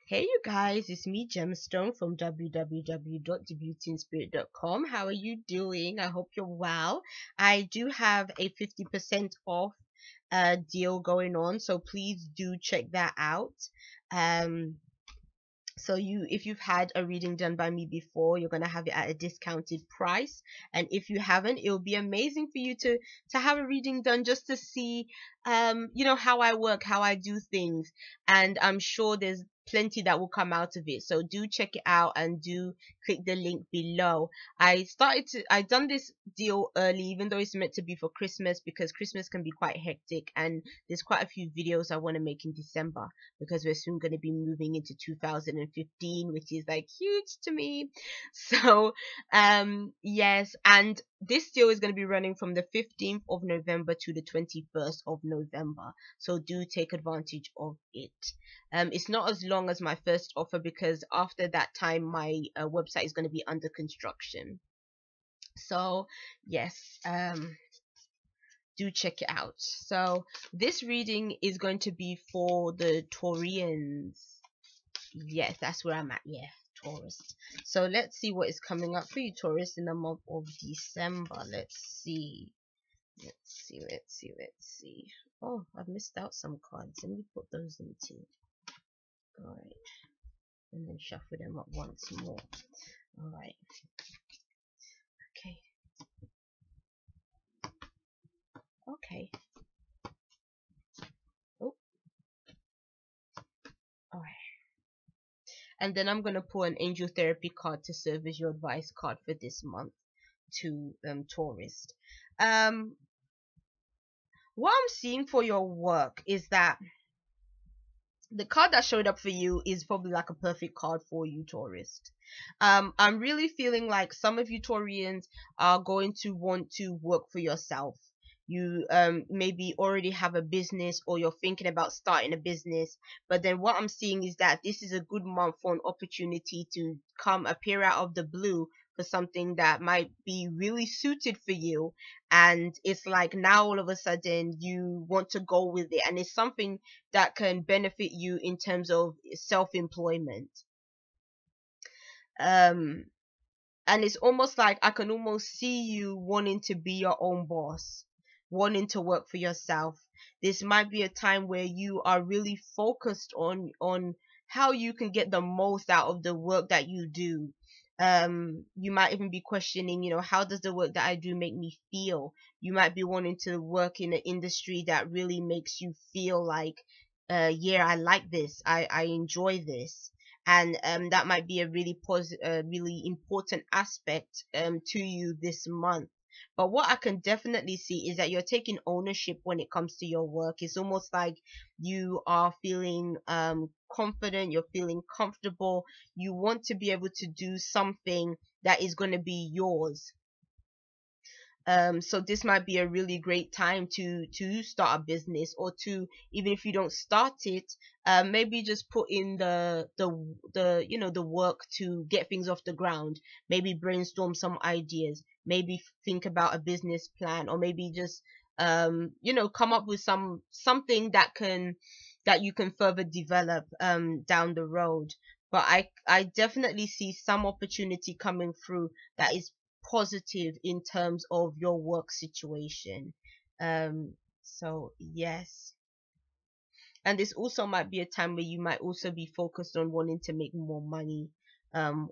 Hey you guys, it's me Gemstone from www.thebeautyinspirit.com. How are you doing? I hope you're well. I do have a 50% off deal going on, so please do check that out. Um so if you've had a reading done by me before, you're gonna have it at a discounted price. And if you haven't, it will be amazing for you to have a reading done just to see how I work, how I do things. And I'm sure there's plenty that will come out of it. So do check it out and do click the link below. I done this deal early, even though it's meant to be for Christmas, because Christmas can be quite hectic and there's quite a few videos I want to make in December, because we're soon going to be moving into 2015, which is like huge to me. So yes, and this deal is going to be running from the 15th of November to the 21st of November, so do take advantage of it. It's not as long as my first offer, because after that time my website is going to be under construction. So yes, do check it out. So this reading is going to be for the Taurians. Yes, that's where I'm at. Yeah, Taurus. So let's see what is coming up for you, Taurus, in the month of December. Let's see. Let's see. Oh, I've missed out some cards. Let me put those into. Alright. And then shuffle them up once more. Alright. Okay. Okay. Oh, alright. And then I'm going to pull an angel therapy card to serve as your advice card for this month to Taurus. What I'm seeing for your work is that the card that showed up for you is probably like a perfect card for you, Taurus. I'm really feeling like some of you Taurians are going to want to work for yourself. You maybe already have a business, or you're thinking about starting a business, but then what I'm seeing is that this is a good month for an opportunity to appear out of the blue for something that might be really suited for you. And it's like now all of a sudden you want to go with it, and it's something that can benefit you in terms of self-employment. And it's almost like I can almost see you wanting to be your own boss, wanting to work for yourself. This might be a time where you are really focused on how you can get the most out of the work that you do. You might even be questioning, how does the work that I do make me feel? You might be wanting to work in an industry that really makes you feel like, yeah, I like this, I enjoy this. And that might be a really really important aspect to you this month. But what I can definitely see is that you're taking ownership when it comes to your work. It's almost like you are feeling confident, you're feeling comfortable, you want to be able to do something that is going to be yours. So this might be a really great time to start a business, or to, even if you don't start it, maybe just put in the work to get things off the ground. Maybe brainstorm some ideas, maybe think about a business plan, or maybe just come up with something that you can further develop down the road. But I definitely see some opportunity coming through that is positive in terms of your work situation. So yes, and this also might be a time where you might also be focused on wanting to make more money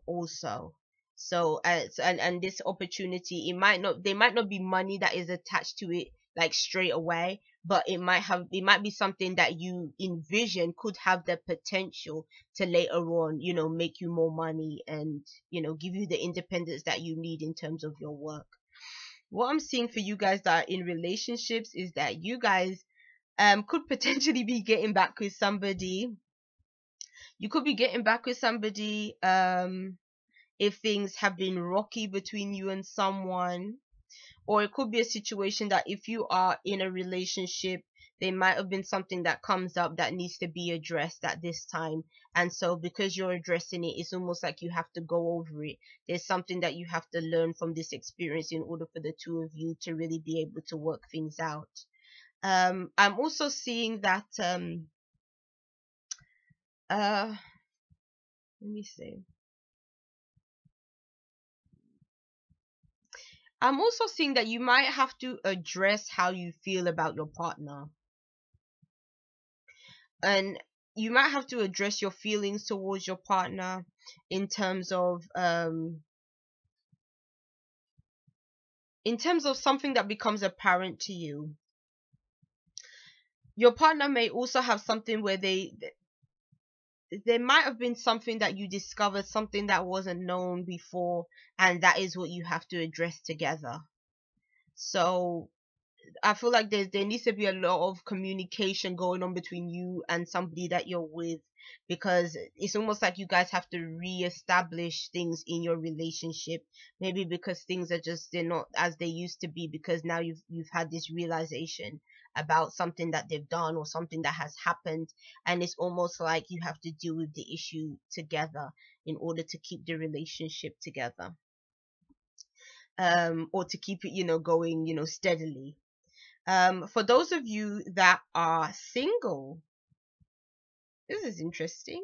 also. So and this opportunity, there might not be money that is attached to it like straight away, but it might be something that you envision could have the potential to later on, make you more money, and give you the independence that you need in terms of your work. What I'm seeing for you guys that are in relationships is that you guys could potentially be getting back with somebody. You could be getting back with somebody if things have been rocky between you and someone. Or it could be a situation that if you are in a relationship, there might have been something that comes up that needs to be addressed at this time. And so because you're addressing it, it's almost like you have to go over it. There's something that you have to learn from this experience in order for the two of you to really be able to work things out. I'm also seeing that uh Let me see. I'm also seeing that you might have to address how you feel about your partner, and you might have to address your feelings towards your partner in terms of something that becomes apparent to you. Your partner may also have something where there might have been something that you discovered, something that wasn't known before, and that is what you have to address together. So I feel like there needs to be a lot of communication going on between you and somebody that you're with, because it's almost like you guys have to re-establish things in your relationship. Maybe because things are just, they're not as they used to be, because now you've had this realization about something that they've done or something that has happened, and it's almost like you have to deal with the issue together in order to keep the relationship together, or to keep it, going, steadily. For those of you that are single, this is interesting.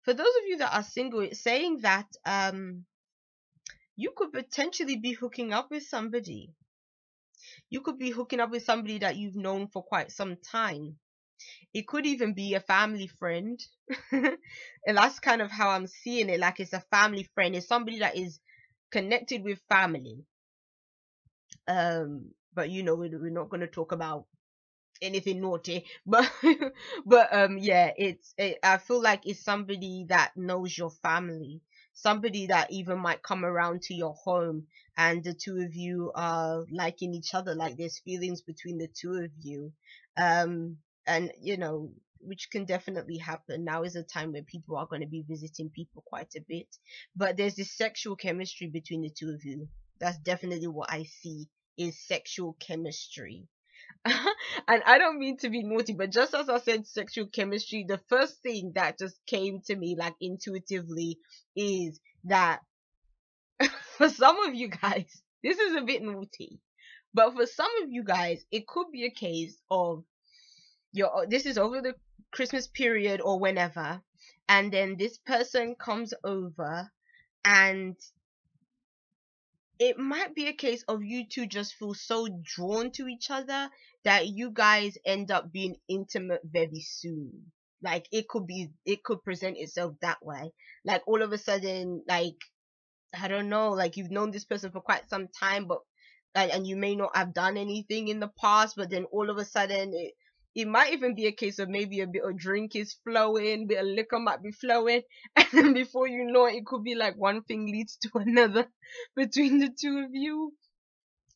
For those of you that are single, it's saying that you could potentially be hooking up with somebody. You could be hooking up with somebody that you've known for quite some time. It could even be a family friend. And that's kind of how I'm seeing it. Like, it's a family friend. It's somebody that is connected with family. But we're not going to talk about anything naughty, but yeah, I feel like it's somebody that knows your family, somebody that even might come around to your home, and the two of you are liking each other, like there's feelings between the two of you. And which can definitely happen. Now is a time where people are going to be visiting people quite a bit, but there's this sexual chemistry between the two of you. That's definitely what I see, is sexual chemistry. And I don't mean to be naughty, but just as I said sexual chemistry, the first thing that just came to me, like, intuitively, is that for some of you guys, this is a bit naughty, but for some of you guys, it could be a case of this is over the Christmas period or whenever, and then this person comes over, and it might be a case of you two just feel so drawn to each other that you guys end up being intimate very soon. Like, it could present itself that way. Like, all of a sudden, like, I don't know, like, you've known this person for quite some time, but and you may not have done anything in the past, but then all of a sudden it might even be a case of maybe a bit of drink is flowing, a bit of liquor might be flowing, and then before you know it, it could be like one thing leads to another between the two of you.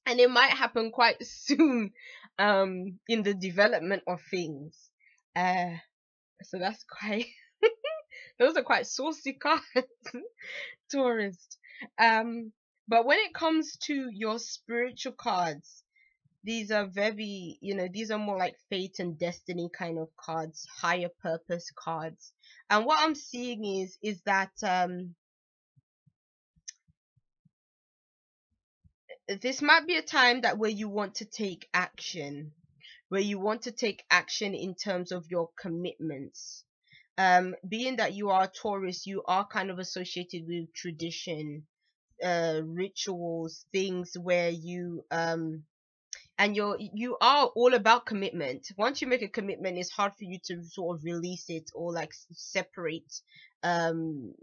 And it might happen quite soon, in the development of things. So that's quite those are quite saucy cards, Taurus. But when it comes to your spiritual cards, these are very, these are more like fate and destiny kind of cards, higher purpose cards. And what I'm seeing is that this might be a time that where you want to take action, in terms of your commitments. Being that you are Taurus, you are kind of associated with tradition, rituals, things where you and you are all about commitment. Once you make a commitment, it's hard for you to sort of release it, or like separate um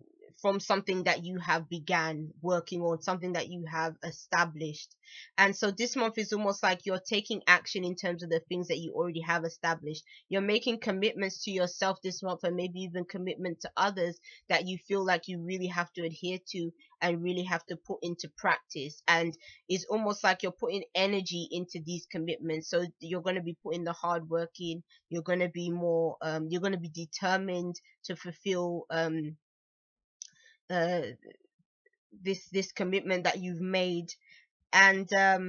from something that you have began working on, something that you have established. And so this month is almost like you're taking action in terms of the things that you already have established. You're making commitments to yourself this month, and maybe even commitment to others that you feel like you really have to adhere to and really have to put into practice. And it's almost like you're putting energy into these commitments, so you're going to be putting the hard work in. You're going to be more you're going to be determined to fulfill uh this commitment that you've made. And yeah,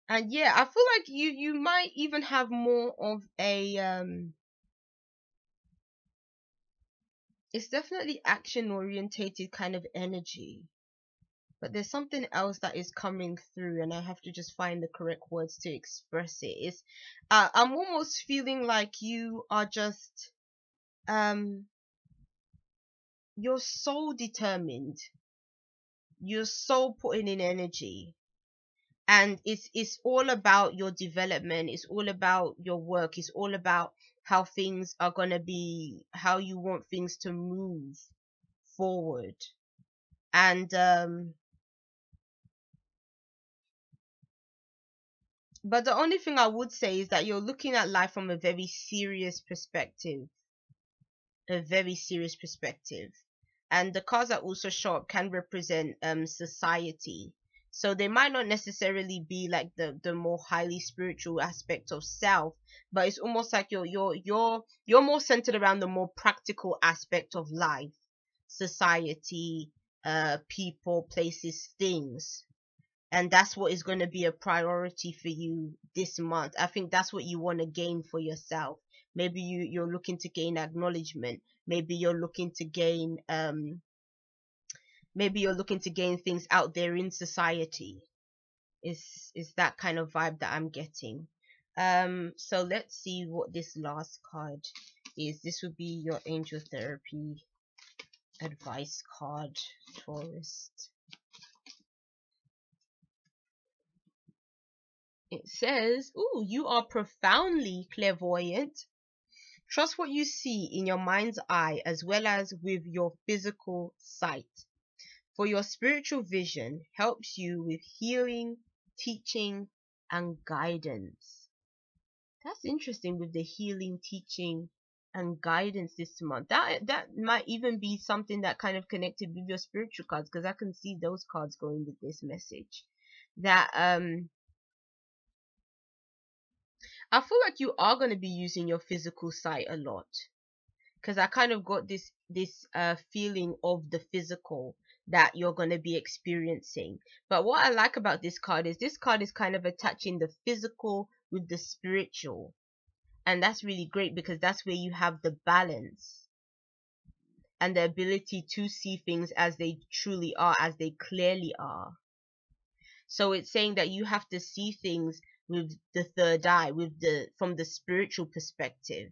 I feel like you might even have more of a it's definitely action orientated kind of energy. But there's something else that is coming through, and I have to just find the correct words to express it. It's, I'm almost feeling like you are just, um, you're so determined. You're so putting in energy, and it's all about your development. It's all about your work. It's all about how things are gonna be, how you want things to move forward. And but the only thing I would say is that you're looking at life from a very serious perspective, a very serious perspective. And the cards that also show up can represent society. So they might not necessarily be like the more highly spiritual aspect of self, but it's almost like you're more centered around the more practical aspect of life, society, people, places, things. And that's what is going to be a priority for you this month. I think that's what you want to gain for yourself. Maybe you're looking to gain acknowledgement. Maybe you're looking to gain maybe you're looking to gain things out there in society. Is that kind of vibe that I'm getting. So let's see what this last card is. This would be your angel therapy advice card, Taurus. It says, ooh, you are profoundly clairvoyant. Trust what you see in your mind's eye as well as with your physical sight. For your spiritual vision helps you with healing, teaching, and guidance. That's interesting with the healing, teaching, and guidance this month. That might even be something that kind of connected with your spiritual cards, because I can see those cards going with this message. That I feel like you are going to be using your physical sight a lot, because I kind of got this feeling of the physical that you're going to be experiencing. But what I like about this card is kind of attaching the physical with the spiritual, and that's really great because that's where you have the balance and the ability to see things as they truly are, as they clearly are. So it's saying that you have to see things with the third eye, with the from the spiritual perspective.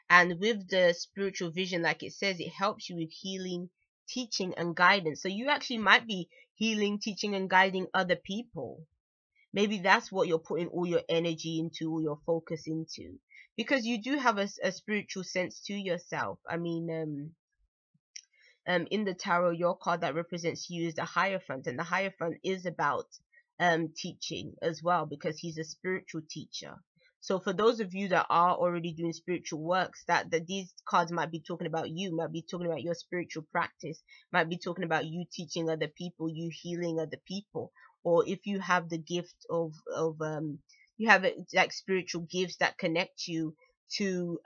And with the spiritual vision, like it says, it helps you with healing, teaching, and guidance. So you actually might be healing, teaching, and guiding other people. Maybe that's what you're putting all your energy into, all your focus into. Because you do have a spiritual sense to yourself. I mean, in the tarot, your card that represents you is the Hierophant, and the Hierophant is about teaching as well, because he's a spiritual teacher. So for those of you that are already doing spiritual works, that these cards might be talking about you, might be talking about your spiritual practice, might be talking about you teaching other people, you healing other people. Or if you have the gift of you have like spiritual gifts that connect you to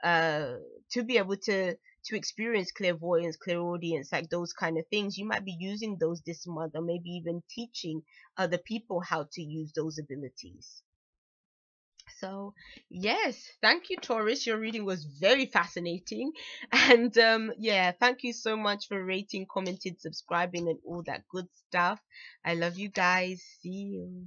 be able to experience clairvoyance, clairaudience, like those kind of things, you might be using those this month, or maybe even teaching other people how to use those abilities. So yes, thank you, Taurus. Your reading was very fascinating. And yeah, thank you so much for rating, commenting, subscribing, and all that good stuff. I love you guys. See you.